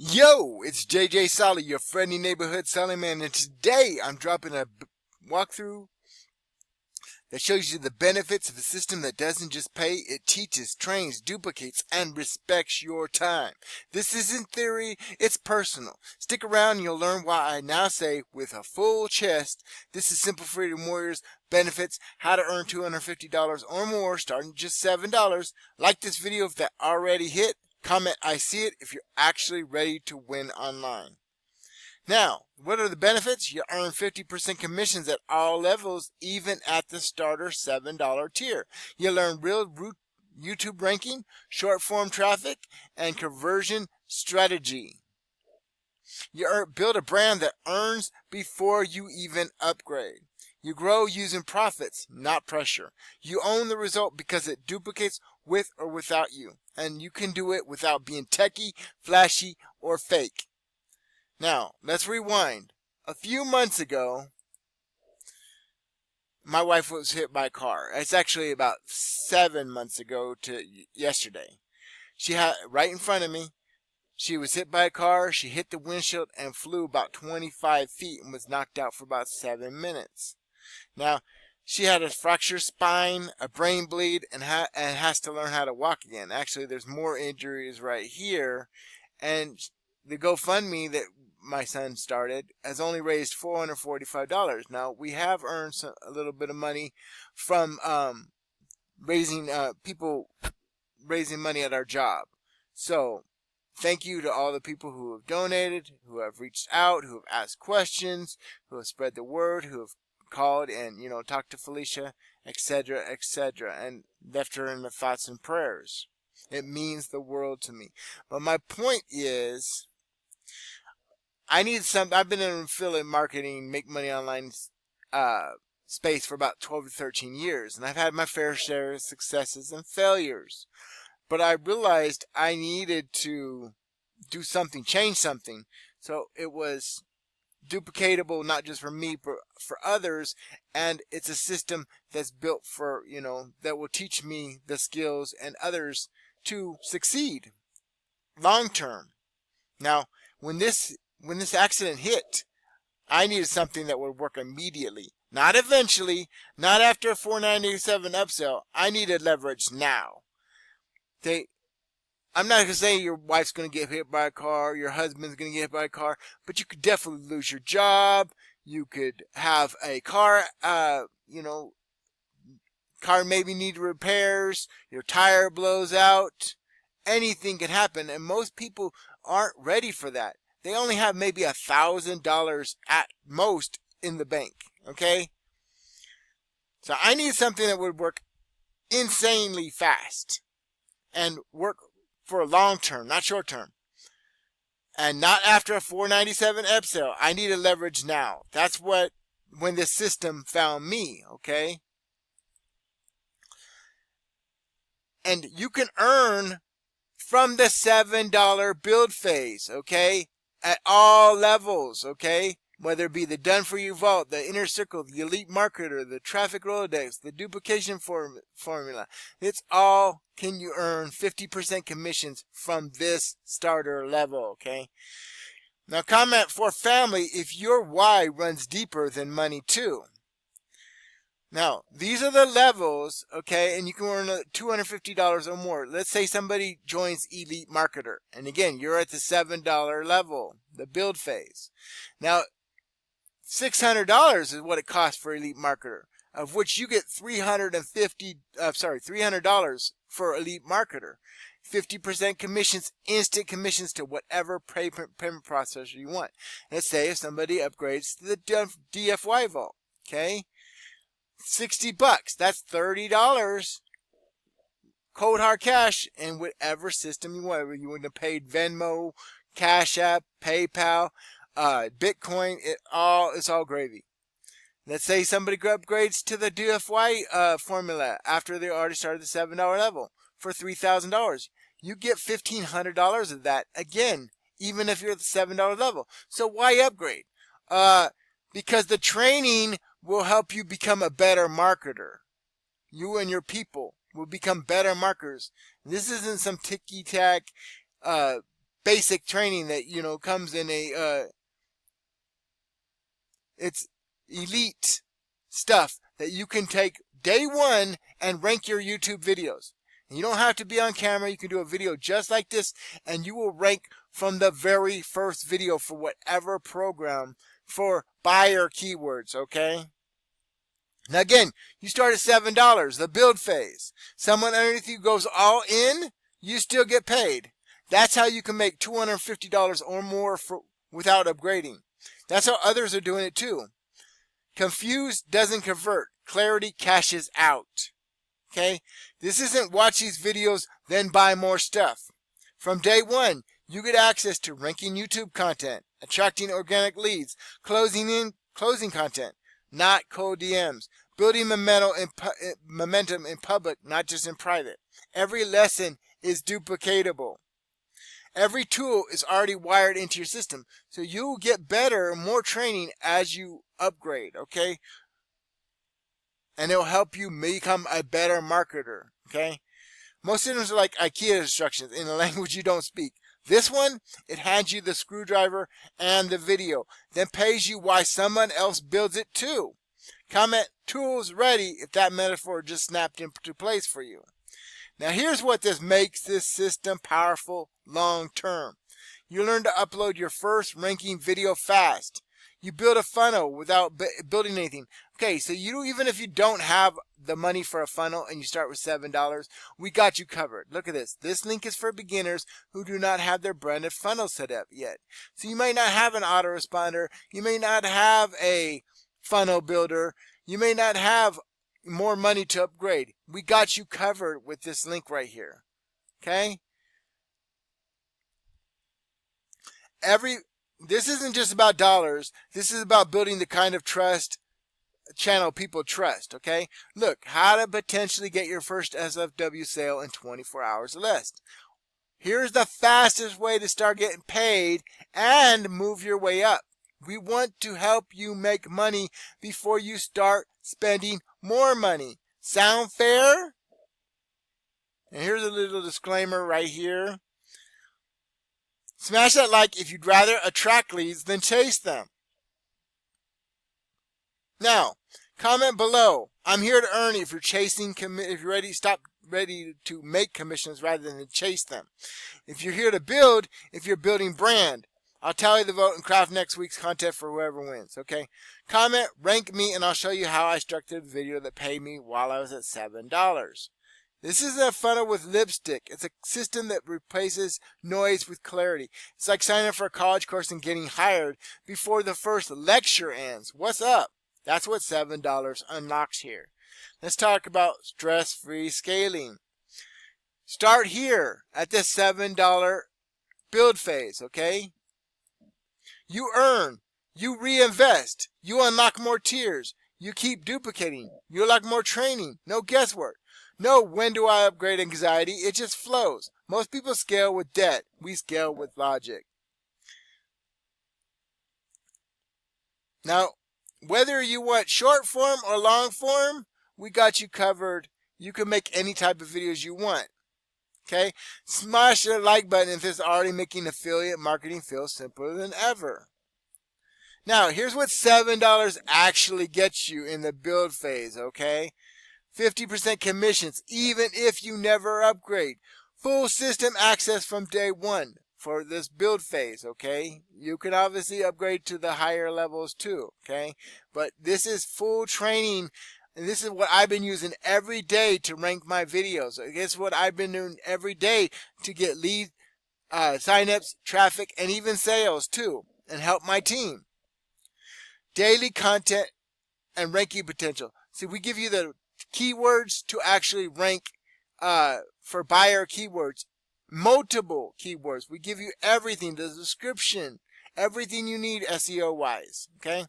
Yo, it's JJ Solly, your friendly neighborhood selling man, and today I'm dropping a walkthrough that shows you the benefits of a system that doesn't just pay, it teaches, trains, duplicates, and respects your time. This isn't theory, it's personal. Stick around and you'll learn why I now say, with a full chest, this is Simple Freedom Warriors benefits, how to earn $250 or more starting just $7. Like this video if that already hit. Comment I see it if you're actually ready to win online. Now, what are the benefits? You earn 50% commissions at all levels, even at the starter $7 tier. You learn real YouTube ranking, short form traffic, and conversion strategy. You build a brand that earns before you even upgrade. You grow using profits, not pressure. You own the result because it duplicates with or without you. And you can do it without being techie, flashy, or fake. Now, let's rewind. A few months ago, my wife was hit by a car. It's actually about 7 months ago to yesterday. She had right in front of me. She was hit by a car. She hit the windshield and flew about 25 feet and was knocked out for about 7 minutes. Now, she had a fractured spine, a brain bleed, and has to learn how to walk again. Actually, there's more injuries right here. And the GoFundMe that my son started has only raised $445. Now, we have earned a little bit of money from people raising money at our job. So, thank you to all the people who have donated, who have reached out, who have asked questions, who have spread the word, who have called and, talked to Felicia, etc., and left her in the thoughts and prayers. It means the world to me. But my point is, I've been in affiliate marketing, make money online space for about 12 to 13 years, and I've had my fair share of successes and failures. But I realized I needed to do something, change something. So it was duplicatable, not just for me, but for others. And it's a system that's built for, that will teach me the skills and others to succeed long term. Now, when this accident hit, I needed something that would work immediately. Not eventually, not after a $497 upsell. I needed leverage now. I'm not going to say your wife's going to get hit by a car, your husband's going to get hit by a car, but you could definitely lose your job. You could have a car, car maybe need repairs, your tire blows out. Anything can happen, and most people aren't ready for that. They only have maybe $1,000 at most in the bank, okay? So I need something that would work insanely fast and work for a long term, not short term. And not after a $497 upsell. I need a leverage now. That's when the system found me, okay? And you can earn from the $7 build phase, okay? At all levels, okay? Whether it be the done-for-you vault, the inner circle, the elite marketer, the traffic Rolodex, the duplication formula. It's all can you earn 50% commissions from this starter level, okay? Now comment for family if your why runs deeper than money too. Now, these are the levels, okay, and you can earn $250 or more. Let's say somebody joins Elite Marketer, and again, you're at the $7 level, the build phase. Now, $600 is what it costs for Elite Marketer, of which you get $300 for Elite Marketer. 50% commissions, instant commissions to whatever payment processor you want. Let's say if somebody upgrades to the DFY vault, okay? $60, that's $30. Cold hard cash in whatever system you want. You want to pay Venmo, Cash App, PayPal, Bitcoin, it's all gravy. Let's say somebody upgrades to the DFY formula after they already started the $7 level for $3,000. You get $1,500 of that again, even if you're at the $7 level. So why upgrade? Because the training will help you become a better marketer. You and your people will become better marketers. This isn't some ticky-tack basic training that, comes in it's elite stuff that you can take day one and rank your YouTube videos. And you don't have to be on camera. You can do a video just like this, and you will rank from the very first video for whatever program for buyer keywords, okay? Now again, you start at $7, the build phase. Someone underneath you goes all in, you still get paid. That's how you can make $250 or more without upgrading. That's how others are doing it too. Confused doesn't convert. Clarity cashes out. Okay? This isn't watch these videos, then buy more stuff. From day one, you get access to ranking YouTube content, attracting organic leads, closing content, not cold DMs, building momentum in public, not just in private. Every lesson is duplicatable. Every tool is already wired into your system, so you'll get better, more training as you upgrade, okay? And it'll help you become a better marketer, okay? Most systems are like IKEA instructions in a language you don't speak. This one, it hands you the screwdriver and the video, then pays you why someone else builds it too. Comment tools ready if that metaphor just snapped into place for you. Now here's what makes this system powerful long term. You learn to upload your first ranking video fast. You build a funnel without building anything. Okay, so even if you don't have the money for a funnel and you start with $7, we got you covered. Look at this. This link is for beginners who do not have their branded funnel set up yet. So you may not have an autoresponder. You may not have a funnel builder. You may not have more money to upgrade. We got you covered with this link right here. Okay? This isn't just about dollars. This is about building the kind of channel people trust. Okay? Look, how to potentially get your first SFW sale in 24 hours or less. Here's the fastest way to start getting paid and move your way up. We want to help you make money before you start spending more money. Sound fair? And here's a little disclaimer right here. Smash that like if you'd rather attract leads than chase them. Now, comment below. I'm here to earn if you're chasing, if you're ready to make commissions rather than to chase them. If you're here to build, if you're building brand. I'll tally the vote and craft next week's content for whoever wins, okay? Comment, rank me, and I'll show you how I structured a video that paid me while I was at $7. This is a funnel with lipstick. It's a system that replaces noise with clarity. It's like signing up for a college course and getting hired before the first lecture ends. What's up? That's what $7 unlocks here. Let's talk about stress-free scaling. Start here at this $7 build phase, okay? You earn, you reinvest, you unlock more tiers, you keep duplicating, you unlock more training, no guesswork. No when do I upgrade anxiety, it just flows. Most people scale with debt, we scale with logic. Now, whether you want short form or long form, we got you covered. You can make any type of videos you want. Okay? Smash the like button if it's already making affiliate marketing feel simpler than ever. Now, here's what $7 actually gets you in the build phase, okay? 50% commissions, even if you never upgrade. Full system access from day one for this build phase, okay? You can obviously upgrade to the higher levels too, okay? But this is full training. And this is what I've been using every day to rank my videos. It's what I've been doing every day to get lead signups, traffic, and even sales too, and help my team. Daily content and ranking potential. See, we give you the keywords to actually rank for buyer keywords. Multiple keywords. We give you everything, the description, everything you need SEO-wise. Okay?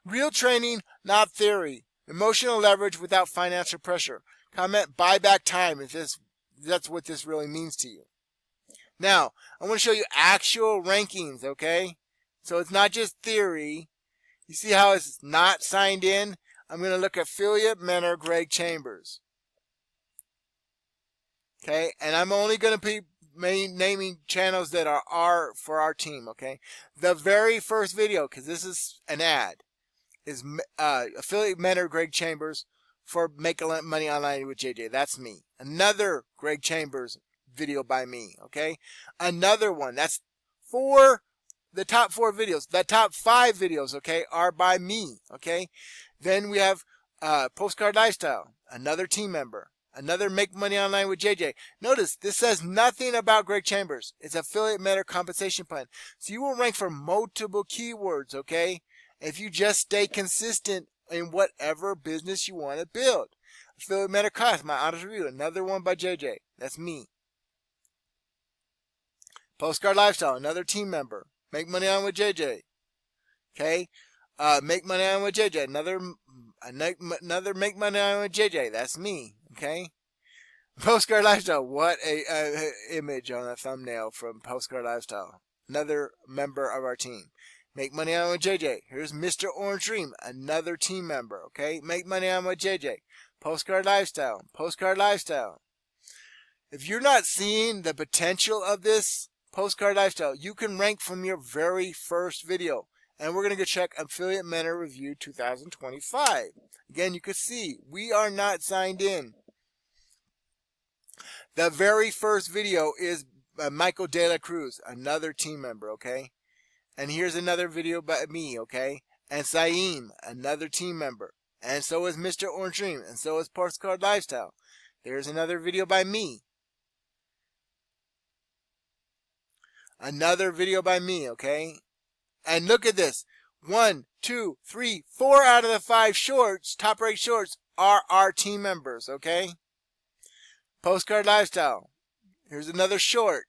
Real training, not theory. Emotional leverage without financial pressure. Comment buyback time if that's what this really means to you. Now, I want to show you actual rankings, okay? So it's not just theory. You see how it's not signed in? I'm going to look at affiliate mentor Greg Chambers. Okay, and I'm only going to be naming channels that are for our team, okay? The very first video, because this is an ad, is affiliate mentor Greg Chambers for Making Money Online with JJ. That's me. Another Greg Chambers video by me, okay? Another one. That's the top 4 videos. The top 5 videos, okay, are by me, okay? Then we have Postcard Lifestyle, another team member. Another Make Money Online with JJ. Notice, this says nothing about Greg Chambers. It's affiliate mentor compensation plan. So you will rank for multiple keywords, okay? If you just stay consistent in whatever business you want to build. Affiliate mentor class, my honest review. Another one by JJ. That's me. Postcard Lifestyle, another team member. Make Money On with JJ. Okay? Make Money On with JJ. Another Make Money On with JJ. That's me. Okay? Postcard Lifestyle. What a image on a thumbnail from Postcard Lifestyle. Another member of our team. Make Money On with JJ. Here's Mr. Orange Dream. Another team member. Okay? Make Money On with JJ. Postcard Lifestyle. Postcard Lifestyle. If you're not seeing the potential of this Postcard Lifestyle, you can rank from your very first video. And we're going to go check Affiliate Mentor Review 2025. Again, you can see we are not signed in. The very first video is Michael De La Cruz, another team member, okay? And here's another video by me, okay? And Saeem, another team member. And so is Mr. Orange Dream. And so is Postcard Lifestyle. There's another video by me. Another video by me, okay? And look at this. 1, 2, 3, 4 out of the 5 shorts, top ranked shorts, are our team members, okay? Postcard Lifestyle. Here's another short.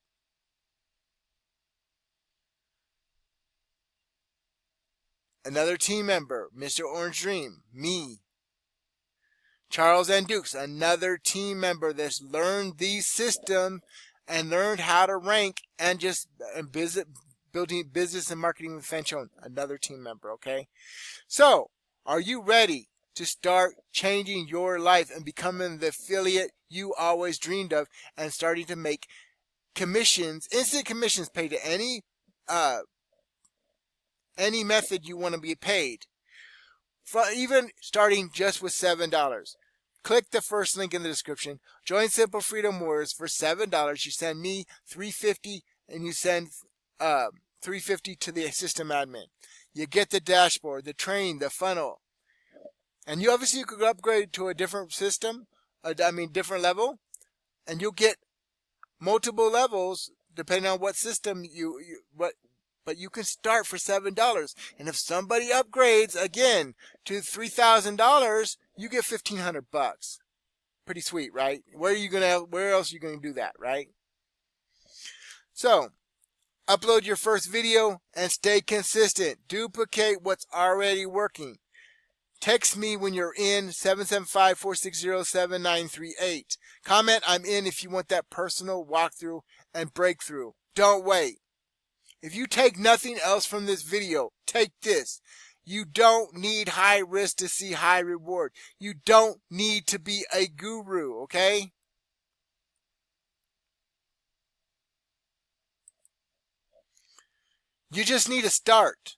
Another team member, Mr. Orange Dream, me. Charles and Dukes, another team member that's learned the system and learned how to rank and just building business and marketing with Fanchon, another team member, okay? So, are you ready to start changing your life and becoming the affiliate you always dreamed of and starting to make commissions, instant commissions paid to any method you want to be paid, even starting just with $7. Click the first link in the description. Join Simple Freedom Warriors for $7. You send me $350 and you send $350 to the system admin. You get the dashboard, the train, the funnel. And you obviously could upgrade to a different system, different level, and you'll get multiple levels depending on what system but you can start for $7. And if somebody upgrades again to $3,000, you get $1,500. Pretty sweet, right? Where else are you gonna do that, right? So, upload your first video and stay consistent. Duplicate what's already working. Text me when you're in, 775-460-7938. Comment I'm in if you want that personal walkthrough and breakthrough. Don't wait. If you take nothing else from this video, take this. You don't need high risk to see high reward. You don't need to be a guru, okay? You just need to start.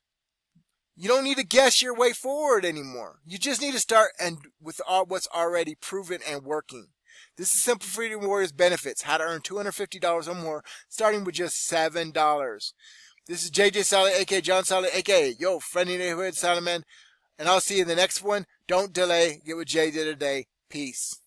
You don't need to guess your way forward anymore. You just need to start and with what's already proven and working. This is Simple Freedom Warriors Benefits. How to earn $250 or more starting with just $7. This is JJ Solid, aka John Solid, aka Yo Friendly Neighborhood Solid Man. And I'll see you in the next one. Don't delay. Get what Jay did today. Peace.